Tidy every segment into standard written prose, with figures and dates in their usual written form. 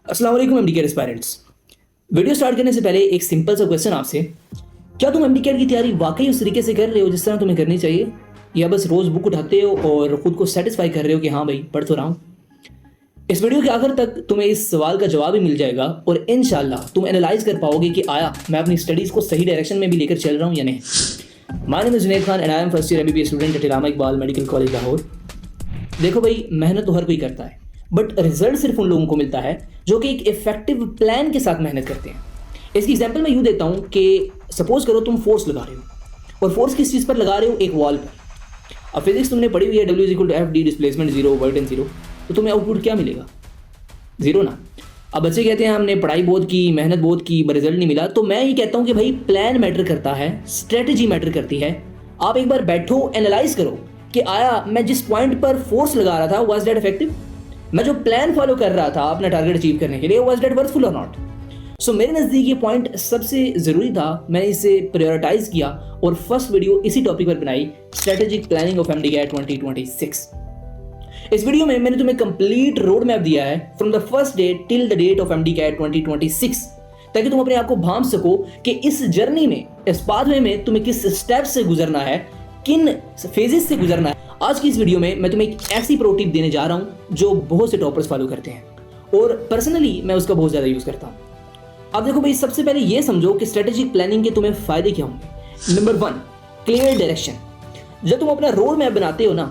अस्सलाम वालेकुम MDCAT aspirants. Video start करने से पहले एक सिंपल सा क्वेश्चन आपसे, क्या तुम एमडीकेट की तैयारी वाकई उस तरीके से कर रहे हो जिस तरह तुम्हें करनी चाहिए, या बस रोज बुक उठाते हो और खुद को सेटिस्फाई कर रहे हो कि हाँ भाई पढ़ तो रहा हूँ। इस वीडियो के आखिर तक तुम्हें इस सवाल का जवाब ही मिल जाएगा और इंशाल्लाह तुम एनालाइज कर पाओगे कि आया मैं अपनी स्टडीज को सही डायरेक्शन में भी लेकर चल रहा हूँ या नहीं। My name is Junaid Khan and I am first year MBBS student at Allama Iqbal medical college Lahore. देखो भाई, मेहनत तो हर कोई करता है, बट रिजल्ट सिर्फ उन लोगों को मिलता है जो कि एक इफेक्टिव प्लान के साथ मेहनत करते हैं। इसकी एग्जांपल मैं यूँ देता हूँ कि सपोज करो तुम फोर्स लगा रहे हो, और फोर्स किस चीज़ पर लगा रहे हो? एक वॉल पर। अब फिजिक्स तुमने पढ़ी हुई है, W equal to F D, displacement zero, work done zero, तो तुम्हें आउटपुट क्या मिलेगा? जीरो ना। अब बच्चे कहते हैं हमने पढ़ाई बहुत की, मेहनत बहुत की, पर रिजल्ट नहीं मिला। तो मैं ये कहता हूँ कि भाई प्लान मैटर करता है, स्ट्रेटजी मैटर करती है। आप एक बार बैठो, एनालाइज करो कि आया मैं जिस पॉइंट पर फोर्स लगा रहा था वाज दैट इफेक्टिव? मैं जो प्लान फॉलो कर रहा था अपना टारगेट अचीव करने के लिए, वाज दैट वर्थफुल और नॉट? सो मेरे नज़दीक ये पॉइंट सबसे ज़रूरी था, मैंने इसे प्रायोरिटाइज किया और फर्स्ट वीडियो इसी टॉपिक पर बनाई, स्ट्रेटेजिक प्लानिंग ऑफ एमडीकेट 2026। इस वीडियो में मैंने तुम्हें कंप्लीट रोड मैप दिया है from the first day till the date of MDCAT 2026, ताकि तुम अपने आप को भांप सको कि इस जर्नी में, इस पाथवे में तुम्हें किस स्टेप से गुजरना है, किन फेजेस से गुजरना है। आज की इस वीडियो में मैं तुम्हें एक ऐसी प्रो टिप देने जा रहा हूं जो बहुत से टॉपर्स फॉलो करते हैं, और पर्सनली मैं उसका बहुत ज़्यादा यूज़ करता हूं। अब देखो भाई, सबसे पहले ये समझो कि स्ट्रेटेजिक प्लानिंग के तुम्हें फायदे क्या होंगे। Number 1, clear direction. जब तुम अपना रोड मैप बनाते हो ना,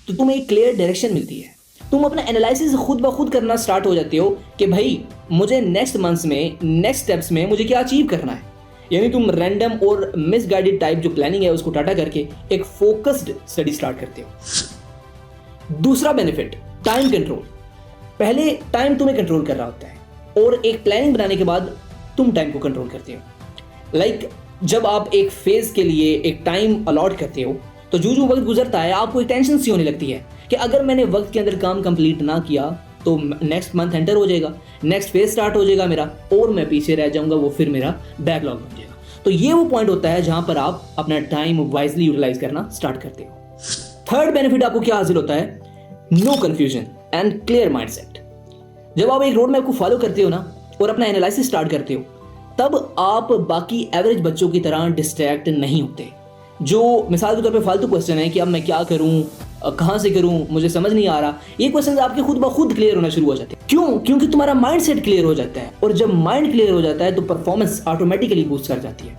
तो तुम्हें एक क्लियर डायरेक्शन मिलती है। तुम अपना एनालिसिस खुद ब खुद करना स्टार्ट हो जाते हो कि भाई मुझे नेक्स्ट मंथ्स में, नेक्स्ट स्टेप्स में मुझे क्या अचीव करना है। यानी तुम रैंडम और मिसगाइडेड टाइप जो प्लानिंग है उसको टाटा करके एक फोकस्ड स्टडी स्टार्ट करते हो। दूसरा बेनिफिट, टाइम कंट्रोल। पहले टाइम तुम्हें कंट्रोल कर रहा होता है, और एक प्लानिंग बनाने के बाद तुम टाइम को कंट्रोल करते हो। लाइक जब आप एक फेज के लिए एक टाइम अलॉट करते हो, तो जो वक्त गुजरता है आपको एक टेंशन सी होने लगती है कि अगर मैंने वक्त के अंदर काम कंप्लीट ना किया तो नेक्स्ट मंथ एंटर हो जाएगा, नेक्स्ट फेज स्टार्ट हो जाएगा मेरा, और मैं पीछे रह जाऊंगा, वो फिर मेरा बैकलॉग बन जाएगा। तो ये वो पॉइंट होता है जहां पर आप अपना टाइम वाइजली यूटिलाइज करना स्टार्ट करते हो। थर्ड बेनिफिट आपको क्या हासिल होता है? No confusion and clear mindset. जब आप एक रोड मैप को फॉलो करते हो ना और अपना एनालिसिस स्टार्ट करते हो, तब आप बाकी एवरेज बच्चों की तरह डिस्ट्रैक्ट नहीं होते। जो मिसाल के तौर पे फालतू क्वेश्चन है कि अब मैं क्या करूं, कहां से करूं, मुझे समझ नहीं आ रहा, ये क्वेश्चन आपके खुद ब खुद क्लियर होना शुरू हो जाते हैं। क्यों? क्योंकि तुम्हारा माइंड सेट क्लियर हो जाता है, और जब माइंड क्लियर हो जाता है तो परफॉर्मेंस ऑटोमेटिकली बूस्ट कर जाती है।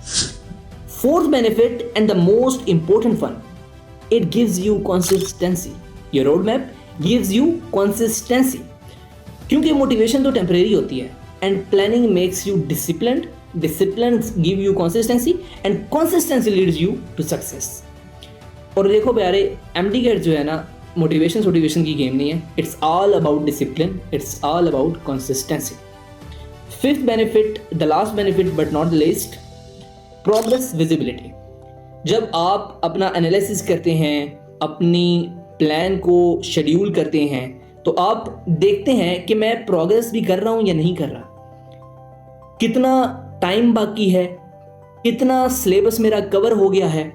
Fourth benefit and the most important one, it gives you consistency. ये road map gives you consistency, क्योंकि मोटिवेशन तो टेम्परेरी होती है and planning makes you disciplined, discipline give you consistency and consistency leads you to success. और देखो प्यारे, MDCAT जो है ना, मोटिवेशन की गेम नहीं है। It's all about discipline, it's all about consistency. Fifth benefit, the last benefit but not the least, progress visibility. जब आप अपना एनालिसिस करते हैं, अपनी प्लान को शेड्यूल करते हैं, तो आप देखते हैं कि मैं प्रोग्रेस भी कर रहा हूं या नहीं कर रहा, कितना टाइम बाकी है, कितना सिलेबस मेरा कवर हो गया है,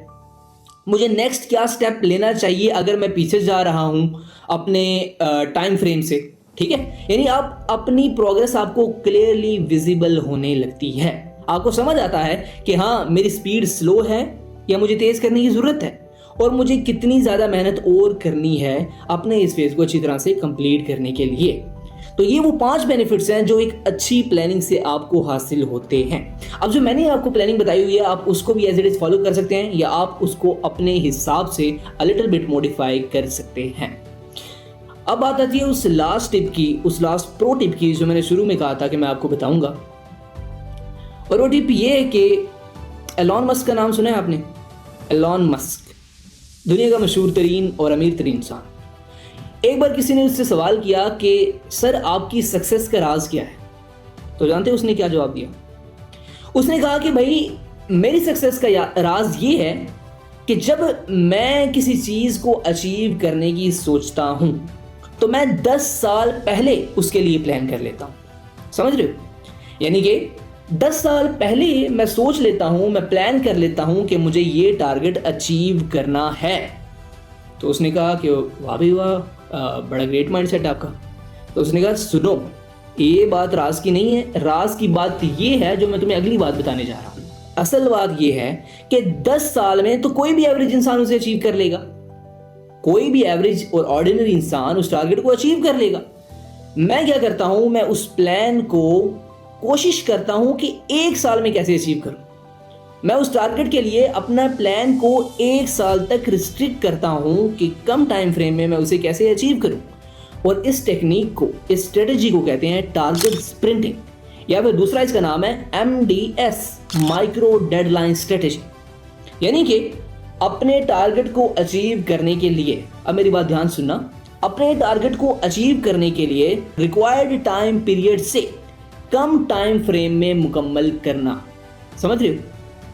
मुझे नेक्स्ट क्या स्टेप लेना चाहिए अगर मैं पीछे जा रहा हूं अपने टाइम फ्रेम से। ठीक है, यानी आप अपनी प्रोग्रेस आपको क्लियरली विजिबल होने लगती है। आपको समझ आता है कि हाँ मेरी स्पीड स्लो है या मुझे तेज करने की जरूरत है, और मुझे कितनी ज़्यादा मेहनत और करनी है अपने इस फेज को अच्छी तरह से कंप्लीट करने के लिए। तो ये वो 5 बेनिफिट्स हैं जो एक अच्छी प्लानिंग से आपको हासिल होते हैं। अब जो मैंने आपको प्लानिंग बताई हुई है, आप उसको भी एज इट इज फॉलो कर सकते हैं, या आप उसको अपने हिसाब से अ लिटिल बिट मॉडिफाई कर सकते हैं। अब बात आती है उस लास्ट टिप की, उस लास्ट प्रो टिप की जो मैंने शुरू में कहा था कि मैं आपको बताऊंगा। और वो टिप ये है कि एलॉन मस्क का नाम सुना है आपने? एलॉन मस्क दुनिया का मशहूर तरीन और अमीर तरीन इंसान। एक बार किसी ने उससे सवाल किया कि सर आपकी सक्सेस का राज क्या है? तो जानते उसने क्या जवाब दिया? उसने कहा कि भाई मेरी सक्सेस का राज ये है कि जब मैं किसी चीज़ को अचीव करने की सोचता हूं, तो मैं 10 साल पहले उसके लिए प्लान कर लेता हूं। समझ रहे हो? यानी कि 10 साल पहले मैं सोच लेता हूं, मैं प्लान कर लेता हूं कि मुझे ये टारगेट अचीव करना है। तो उसने कहा कि वाह भाई वाह, बड़ा ग्रेट माइंडसेट आपका। तो उसने कहा सुनो, ये बात राज की नहीं है, राज की बात ये है जो मैं तुम्हें अगली बात बताने जा रहा हूं। असल बात ये है कि 10 साल में तो कोई भी एवरेज इंसान उसे अचीव कर लेगा, कोई भी एवरेज और ऑर्डिनरी इंसान उस टारगेट को अचीव कर लेगा। मैं क्या करता हूं, मैं उस प्लान को कोशिश करता हूं कि 1 साल में कैसे अचीव करूं। मैं उस टारगेट के लिए अपना प्लान को 1 साल तक रिस्ट्रिक्ट करता हूं कि कम टाइम फ्रेम में मैं उसे कैसे अचीव करूं। और इस टेक्निक को, इस स्ट्रेटेजी को कहते हैं टारगेट स्प्रिंटिंग, या फिर दूसरा इसका नाम है MDS, माइक्रो डेडलाइन स्ट्रेटेजी। यानी कि अपने टारगेट को अचीव करने के लिए, अब मेरी बात ध्यान सुनना, अपने टारगेट को अचीव करने के लिए रिक्वायर्ड टाइम पीरियड से कम टाइम फ्रेम में मुकम्मल करना। समझ रहे हो?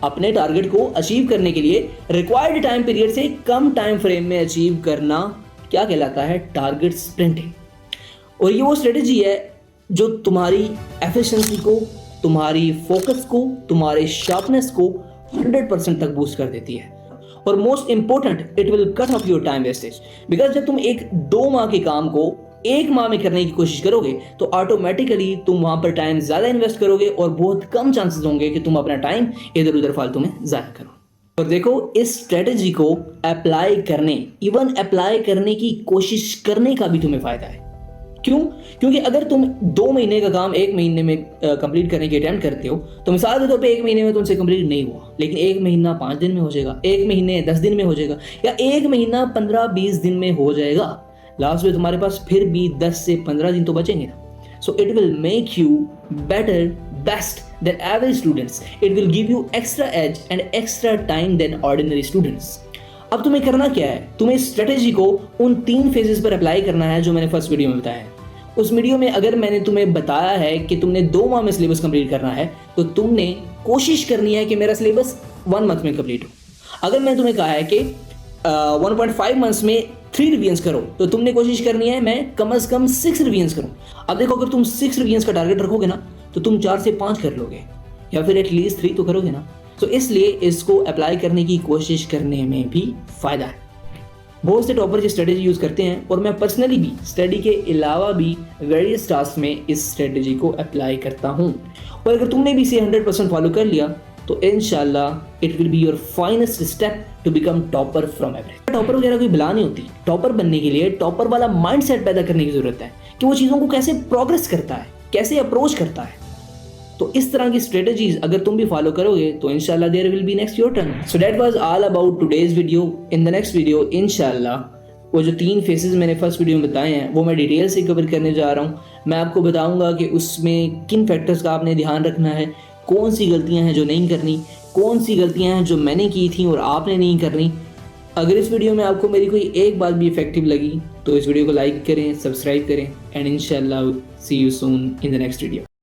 अपने टारगेट को अचीव करने के लिए रिक्वायर्ड टाइम पीरियड से कम टाइम फ्रेम में अचीव करना क्या कहलाता है? Target sprinting. और ये वो स्ट्रेटेजी है जो तुम्हारी एफिशिएंसी को, तुम्हारी फोकस को, तुम्हारे शार्पनेस को 100% तक बूस्ट कर देती है। और most important, it will cut off your time wastage. Because जब तुम 1-2 माह के काम को 1 माह में करने की कोशिश करोगे तो ऑटोमेटिकली तुम वहां पर टाइम ज्यादा इन्वेस्ट करोगे और बहुत कम चांसेस होंगे कि तुम अपना टाइम इधर उधर फालतू में जाया करो। और देखो, इस स्ट्रेटेजी को अप्लाई करने की कोशिश करने का भी तुम्हें फायदा है। क्यों? क्योंकि अगर तुम 2 महीने का काम 1 महीने में कंप्लीट करने की अटेम्प्ट करते हो तो मिसाल के तौर पे 1 महीने में तुमसे कंप्लीट नहीं हुआ, लेकिन 1 महीना 5 दिन में हो जाएगा, 1 महीने 10 दिन में हो जाएगा, या 1 महीना 15-20 दिन में हो जाएगा। लास्ट में तुम्हारे पास फिर भी 10 से 15 दिन तो बचेंगे ना। So it will make you better, best than average students. It will give you extra edge and extra time than ordinary students. अब तुम्हें करना क्या है? तुम्हें स्ट्रेटेजी को उन 3 फेजेस पर अप्लाई करना है जो मैंने फर्स्ट वीडियो में बताया है। उस वीडियो में अगर मैंने तुम्हें बताया है कि तुमने 2 माह में सिलेबस कंप्लीट करना है तो तुमने कोशिश करनी है कि मेरा सिलेबस 1 मंथ में कंप्लीट हो। अगर मैंने तुम्हें कहा है कि 1.5 मंथ्स में 3 रिवीजन्स करो तो तुमने कोशिश करनी है मैं कम से कम 6 रिवीजन्स करूं। अब देखो, अगर तुम 6 रिवीजन्स का टारगेट रखोगे ना तो तुम 4 से 5 कर लोगे, या फिर एटलीस्ट 3 तो करोगे ना। तो इसलिए इसको अप्लाई करने की कोशिश करने में भी फायदा है। बहुत से टॉपर ये स्ट्रेटेजी यूज करते हैं और मैं पर्सनली भी स्टडी के अलावा भी वेरियस टास्क में इस स्ट्रेटेजी को अप्लाई करता हूँ। और अगर तुमने भी इसे 100% फॉलो कर लिया तो इंशाल्लाह it will be your finest step to become topper from average. Topper वगैरह कोई बला नहीं होती। टॉपर बनने के लिए टॉपर वाला माइंडसेट पैदा करने की जरूरत है कि वो चीज़ों को कैसे प्रोग्रेस करता है, कैसे अप्रोच करता है। तो इस तरह की स्ट्रेटेजीज अगर तुम भी फॉलो करोगे तो इंशाल्लाह there will be next your turn. So that was all about today's video. In the next video इंशाल्लाह वो जो 3 फेसेस मैंने फर्स्ट वीडियो में बताए हैं वो मैं डिटेल से कवर करने जा रहा हूँ। मैं आपको बताऊंगा कि उसमें किन फैक्टर्स का आपने ध्यान रखना है, कौन सी गलतियां हैं जो नहीं करनी, कौन सी गलतियां हैं जो मैंने की थी और आपने नहीं करनी। अगर इस वीडियो में आपको मेरी कोई एक बात भी इफेक्टिव लगी तो इस वीडियो को लाइक करें, सब्सक्राइब करें, एंड इंशाल्लाह see you soon in the next video.